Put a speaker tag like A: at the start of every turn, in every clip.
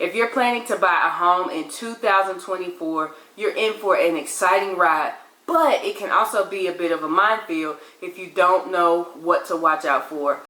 A: If you're planning to buy a home in 2024, you're in for an exciting ride, but it can also be a bit of a minefield if you don't know what to watch out for.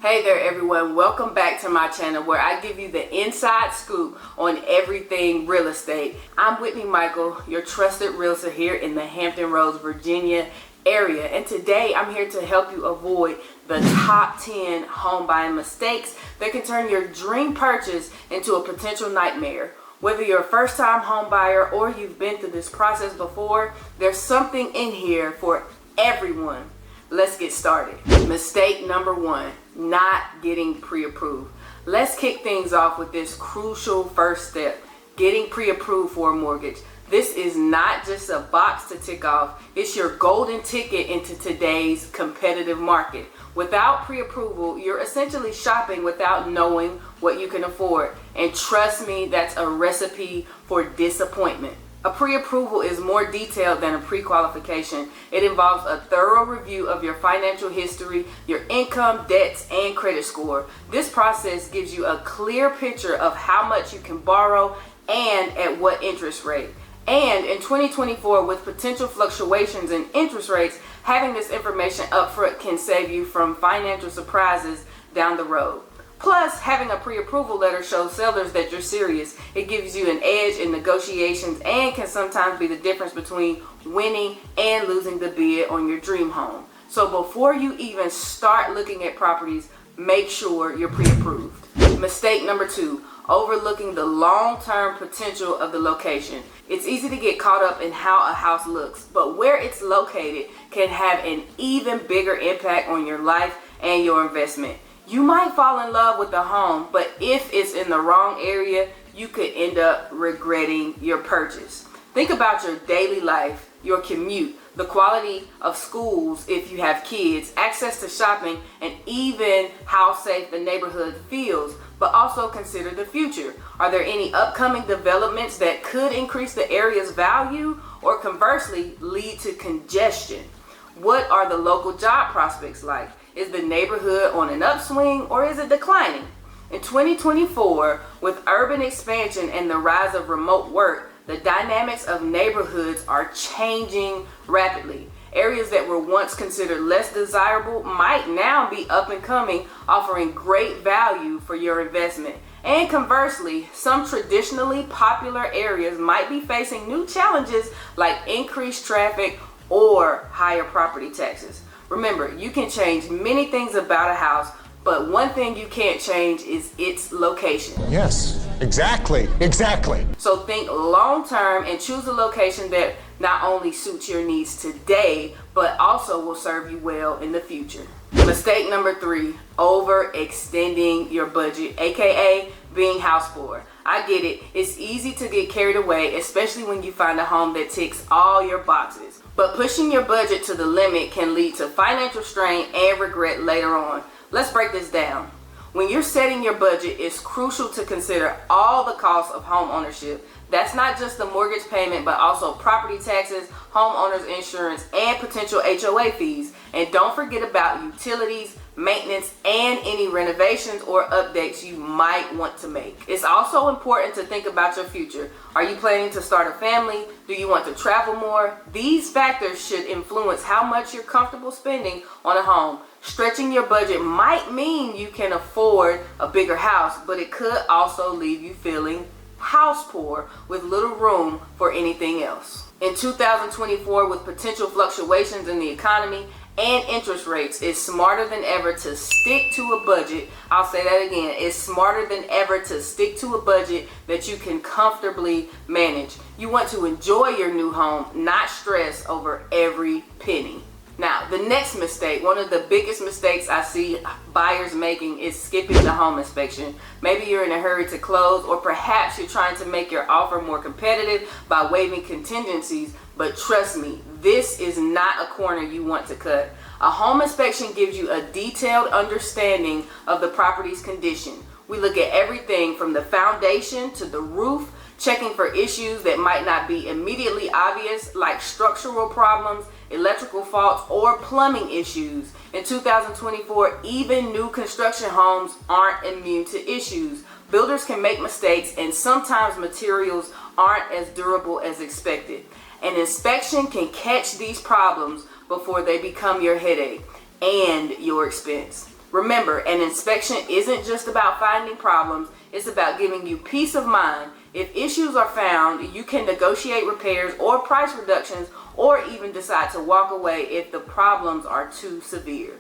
A: Hey there everyone, welcome back to my channel where I give you the inside scoop on everything real estate. I'm Whitney Michael, your trusted realtor here in the Hampton Roads, Virginia area, and today I'm here to help you avoid the top 10 home buying mistakes that can turn your dream purchase into a potential nightmare. Whether you're a first-time home buyer or you've been through this process before, there's something in here for everyone. Let's get started. Mistake number one, not getting pre-approved. Let's kick things off with this crucial first step, getting pre-approved for a mortgage. This is not just a box to tick off, it's your golden ticket into today's competitive market. Without pre-approval, you're essentially shopping without knowing what you can afford. And trust me, that's a recipe for disappointment. A pre-approval is more detailed than a pre-qualification. It involves a thorough review of your financial history, your income, debts, and credit score. This process gives you a clear picture of how much you can borrow and at what interest rate. And in 2024, with potential fluctuations in interest rates, having this information upfront can save you from financial surprises down the road. Plus, having a pre-approval letter shows sellers that you're serious. It gives you an edge in negotiations and can sometimes be the difference between winning and losing the bid on your dream home. So before you even start looking at properties, make sure you're pre-approved. Mistake number two, overlooking the long-term potential of the location. It's easy to get caught up in how a house looks, but where it's located can have an even bigger impact on your life and your investment. You might fall in love with the home, but if it's in the wrong area, you could end up regretting your purchase. Think about your daily life, your commute, the quality of schools if you have kids, access to shopping, and even how safe the neighborhood feels. But also consider the future. Are there any upcoming developments that could increase the area's value or conversely lead to congestion? What are the local job prospects like? Is the neighborhood on an upswing or is it declining? In 2024, with urban expansion and the rise of remote work, the dynamics of neighborhoods are changing rapidly. Areas that were once considered less desirable might now be up and coming, offering great value for your investment. And conversely, some traditionally popular areas might be facing new challenges like increased traffic or higher property taxes. Remember, you can change many things about a house, but one thing you can't change is its location.
B: Yes, exactly.
A: So think long term and choose a location that not only suits your needs today, but also will serve you well in the future. Mistake number three, overextending your budget, aka being house poor. I get it, it's easy to get carried away, especially when you find a home that ticks all your boxes. But pushing your budget to the limit can lead to financial strain and regret later on. Let's break this down. When you're setting your budget, it's crucial to consider all the costs of home ownership. That's not just the mortgage payment, but also property taxes, homeowner's insurance, and potential HOA fees. And don't forget about utilities, maintenance, and any renovations or updates you might want to make. It's also important to think about your future. Are you planning to start a family? Do you want to travel more? These factors should influence how much you're comfortable spending on a home. Stretching your budget might mean you can afford a bigger house, but it could also leave you feeling house poor with little room for anything else. In 2024, with potential fluctuations in the economy and interest rates, it's smarter than ever to stick to a budget. I'll say that again. It's smarter than ever to stick to a budget that you can comfortably manage. You want to enjoy your new home, not stress over every penny. Now, the next mistake, one of the biggest mistakes I see buyers making is skipping the home inspection. Maybe you're in a hurry to close, or perhaps you're trying to make your offer more competitive by waiving contingencies, but trust me, this is not a corner you want to cut. A home inspection gives you a detailed understanding of the property's condition. We look at everything from the foundation to the roof checking for issues that might not be immediately obvious, like structural problems, electrical faults, or plumbing issues. In 2024, even new construction homes aren't immune to issues. Builders can make mistakes, and sometimes materials aren't as durable as expected. An inspection can catch these problems before they become your headache and your expense. Remember, an inspection isn't just about finding problems, it's about giving you peace of mind. If issues are found, you can negotiate repairs or price reductions, or even decide to walk away if the problems are too severe.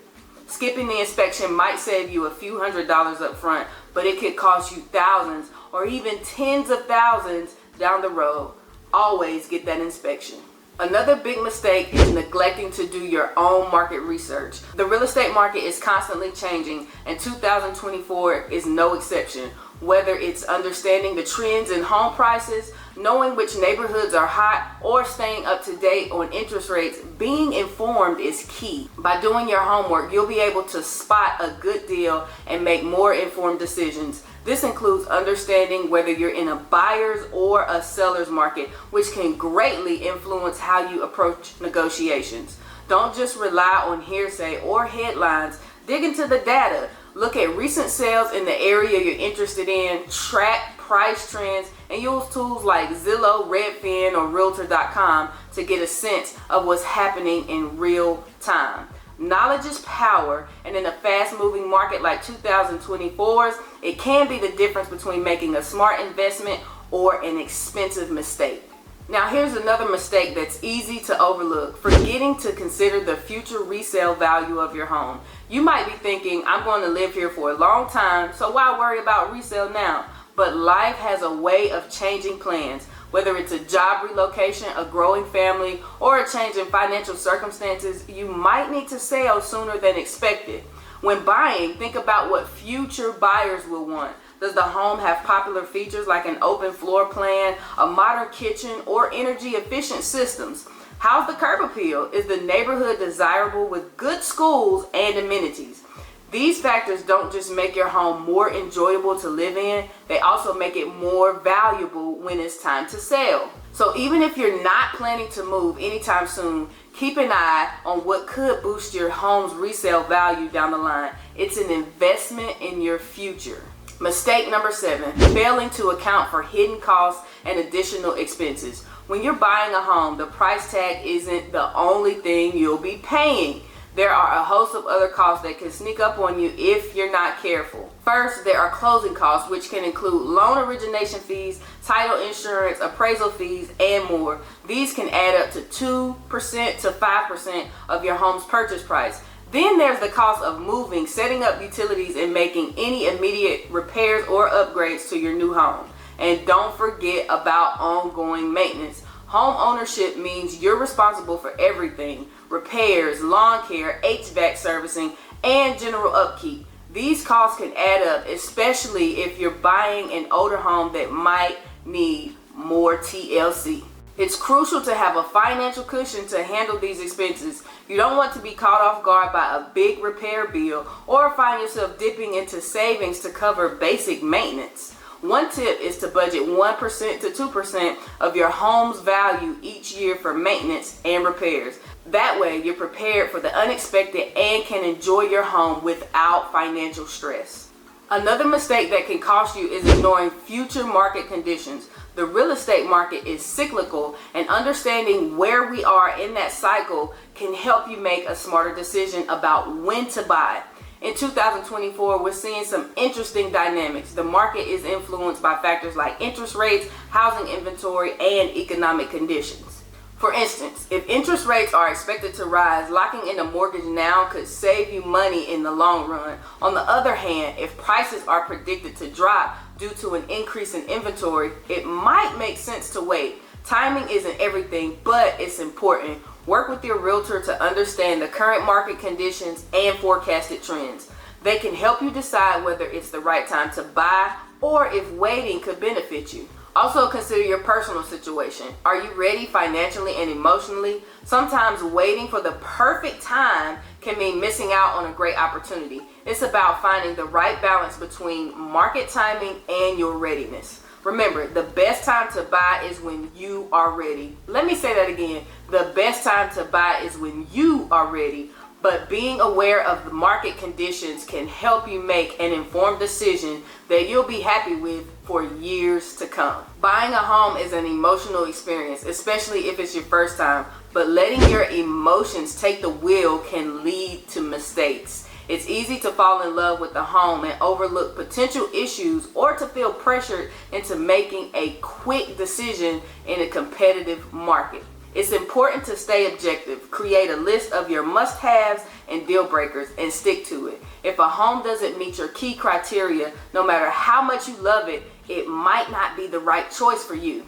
A: Skipping the inspection might save you a few $100s up front, but it could cost you thousands or even tens of thousands down the road. Always get that inspection. Another big mistake is neglecting to do your own market research. The real estate market is constantly changing, and 2024 is no exception. Whether it's understanding the trends in home prices, knowing which neighborhoods are hot, or staying up to date on interest rates, being informed is key. By doing your homework, you'll be able to spot a good deal and make more informed decisions. This includes understanding whether you're in a buyer's or a seller's market, which can greatly influence how you approach negotiations. Don't just rely on hearsay or headlines. Dig into the data. Look at recent sales in the area you're interested in, track price trends, and use tools like Zillow, Redfin, or Realtor.com to get a sense of what's happening in real time. Knowledge is power, and in a fast-moving market like 2024's, it can be the difference between making a smart investment or an expensive mistake. Now here's another mistake that's easy to overlook: forgetting to consider the future resale value of your home. You might be thinking, I'm going to live here for a long time, so why worry about resale now? But life has a way of changing plans. Whether it's a job relocation, a growing family, or a change in financial circumstances, you might need to sell sooner than expected. When buying, think about what future buyers will want. Does the home have popular features like an open floor plan, a modern kitchen, or energy efficient systems? How's the curb appeal? Is the neighborhood desirable with good schools and amenities? These factors don't just make your home more enjoyable to live in, they also make it more valuable when it's time to sell. So even if you're not planning to move anytime soon, keep an eye on what could boost your home's resale value down the line. It's an investment in your future. Mistake number 7, failing to account for hidden costs and additional expenses. When you're buying a home, the price tag isn't the only thing you'll be paying. There are a host of other costs that can sneak up on you if you're not careful. First, there are closing costs, which can include loan origination fees, title insurance, appraisal fees, and more. These can add up to 2% to 5% of your home's purchase price. Then there's the cost of moving, setting up utilities, and making any immediate repairs or upgrades to your new home. And don't forget about ongoing maintenance. Home ownership means you're responsible for everything: repairs, lawn care, HVAC servicing, and general upkeep. These costs can add up, especially if you're buying an older home that might need more TLC. It's crucial to have a financial cushion to handle these expenses. You don't want to be caught off guard by a big repair bill or find yourself dipping into savings to cover basic maintenance. One tip is to budget 1% to 2% of your home's value each year for maintenance and repairs. That way, you're prepared for the unexpected and can enjoy your home without financial stress. Another mistake that can cost you is ignoring future market conditions. The real estate market is cyclical, and understanding where we are in that cycle can help you make a smarter decision about when to buy. In 2024, we're seeing some interesting dynamics. The market is influenced by factors like interest rates, housing inventory, and economic conditions. For instance, if interest rates are expected to rise, locking in a mortgage now could save you money in the long run. On the other hand, if prices are predicted to drop due to an increase in inventory, it might make sense to wait. Timing isn't everything, but it's important. Work with your realtor to understand the current market conditions and forecasted trends. They can help you decide whether it's the right time to buy or if waiting could benefit you. Also consider your personal situation. Are you ready financially and emotionally? Sometimes waiting for the perfect time can mean missing out on a great opportunity. It's about finding the right balance between market timing and your readiness. Remember, the best time to buy is when you are ready. Let me say that again. The best time to buy is when you are ready. But being aware of the market conditions can help you make an informed decision that you'll be happy with for years to come. Buying a home is an emotional experience, especially if it's your first time. But letting your emotions take the wheel can lead to mistakes. It's easy to fall in love with the home and overlook potential issues, or to feel pressured into making a quick decision in a competitive market. It's important to stay objective. Create a list of your must-haves and deal breakers and stick to it. If a home doesn't meet your key criteria, no matter how much you love it, it might not be the right choice for you.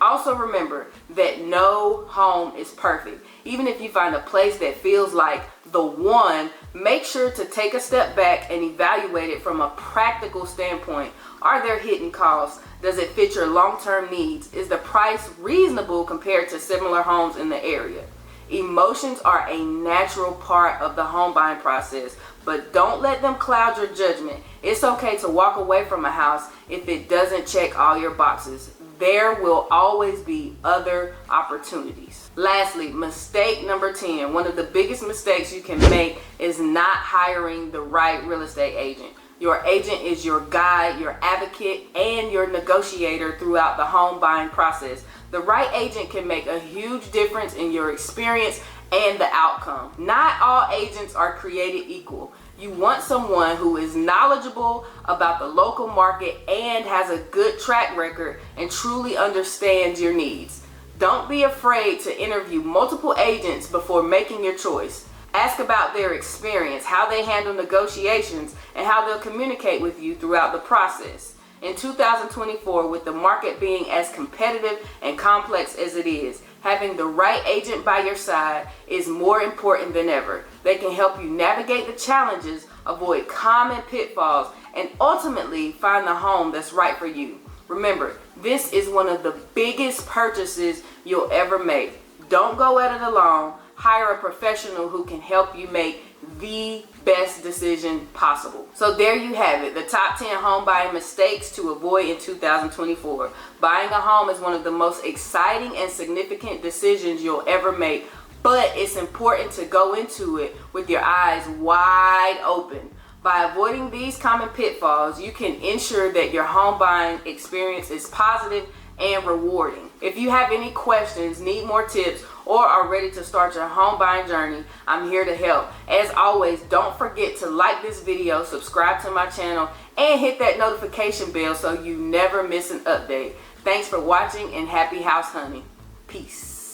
A: Also remember that no home is perfect. Even if you find a place that feels like the one, make sure to take a step back and evaluate it from a practical standpoint. Are there hidden costs? Does it fit your long-term needs? Is the price reasonable compared to similar homes in the area? Emotions are a natural part of the home buying process, but don't let them cloud your judgment. It's okay to walk away from a house if it doesn't check all your boxes. There will always be other opportunities. Lastly, mistake number 10. One of the biggest mistakes you can make is not hiring the right real estate agent. Your agent is your guide, your advocate, and your negotiator throughout the home buying process. The right agent can make a huge difference in your experience and the outcome. Not all agents are created equal. You want someone who is knowledgeable about the local market and has a good track record and truly understands your needs. Don't be afraid to interview multiple agents before making your choice. Ask about their experience, how they handle negotiations, and how they'll communicate with you throughout the process. In 2024, with the market being as competitive and complex as it is, having the right agent by your side is more important than ever. They can help you navigate the challenges, avoid common pitfalls, and ultimately find the home that's right for you. Remember, this is one of the biggest purchases you'll ever make. Don't go at it alone. Hire a professional who can help you make the best decision possible. So there you have it, the top 10 home buying mistakes to avoid in 2024. Buying a home is one of the most exciting and significant decisions you'll ever make, but it's important to go into it with your eyes wide open. By avoiding these common pitfalls, you can ensure that your home buying experience is positive and rewarding. If you have any questions, need more tips, or are ready to start your home buying journey, I'm here to help. As always, don't forget to like this video, subscribe to my channel, and hit that notification bell so you never miss an update. Thanks for watching and happy house hunting. Peace.